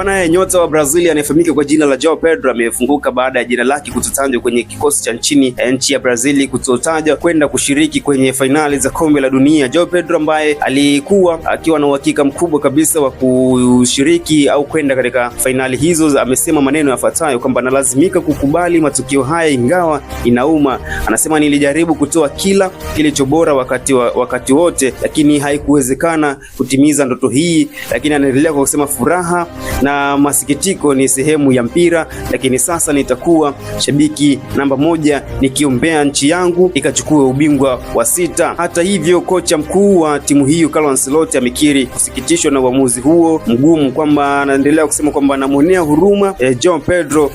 bwana, nyota wa Brazil anayefahamika kwa jina la Joao Pedro amefunguka baada ya jina lake kutotajwa kwenye kikosi cha nchi ya Brazil kutotajwa kwenda kushiriki kwenye fainali za kombe la dunia. Joao Pedro ambaye alikuwa akiwa na uhakika mkubwa kabisa wa kushiriki au kwenda katika fainali hizo, amesema maneno yafuatayo kwamba analazimika kukubali matukio haya ingawa inauma. Anasema, nilijaribu kutoa kila kilicho bora wakati wote, lakini haikuwezekana kutimiza ndoto hii. Lakini anaendelea kwa kusema furaha na masikitiko ni sehemu ya mpira, lakini sasa nitakuwa shabiki namba 1 nikiombea nchi yangu ikachukue ubingwa wa 6. Hata hivyo, kocha mkuu wa timu hiyo Carlo Ancelotti amekiri kusikitishwa na uamuzi huo mgumu, kwamba anaendelea kusema kwamba anamonea huruma Joao Pedro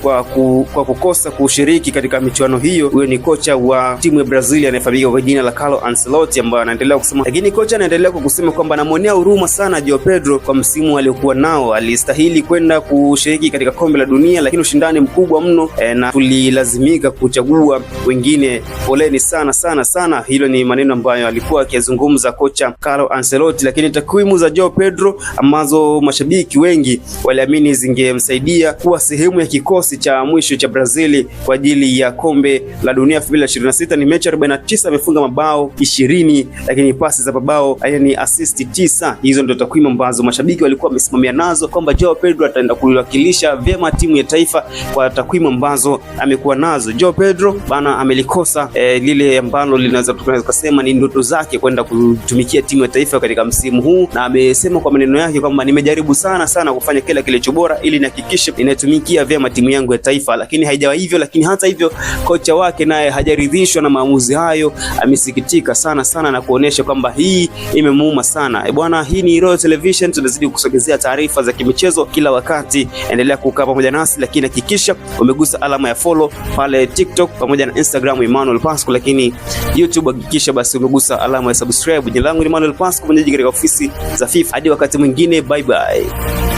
kwa kukosa kushiriki katika michuano hiyo. Huyo ni kocha wa timu ya Brazil anayefahamika kwa jina la Carlo Ancelotti, ambaye anaendelea kusema, lakini kocha anaendelea kwa kusema kwamba anamonea huruma sana Joao Pedro kwa msimu aliokuwa nao. Alistahili kwenda kushiriki katika kombe la dunia, lakini ushindani mkubwa mno na tulilazimika kuchagua wengine. Poleni sana. Hilo ni maneno ambayo alikuwa akizungumza kocha Carlo Ancelotti. Lakini takwimu za Joao Pedro ambazo mashabiki wengi waliamini zingemsaidia kuwa sehemu ya kikosi cha mwisho cha Brazil kwa ajili ya kombe la dunia 2026 ni mechi 49, amefunga mabao 20, lakini pasi za mabao yani assist 9. Hizo ndio takwimu ambazo mashabiki walikuwa wamesimamia nazo kwamba Joao Pedro ataenda kuwakilisha vyema timu ya taifa kwa takwimu ambazo amekuwa nazo. Joao Pedro bana amelikosa lile ambalo linaweza kusema ni ndoto zake kwenda kutumikia timu ya taifa katika msimu huu, na amesema kwa maneno yake kwamba nimejaribu sana kufanya kila kilicho bora ili nihakikishe ninatumikia vyema timu yangu ya taifa, lakini haijawa hivyo. Lakini hata hivyo, kocha wake naye hajaridhishwa na maamuzi hayo, amesikitika sana na kuonesha kwamba hii imemuuma sana. Bwana, hii ni Royal Television, tunazidi kusogezea taarifa za kimichezo kila wakati. Endelea kukaa pamoja nasi, lakini hakikisha umegusa alama ya follow pale TikTok pamoja na Instagram Emmanuel Pasco, lakini YouTube hakikisha basi umegusa alama ya subscribe. Jina langu ni Emmanuel Pasco, mwenyeji katika ofisi za FIFA. Hadi wakati mwingine, bye bye.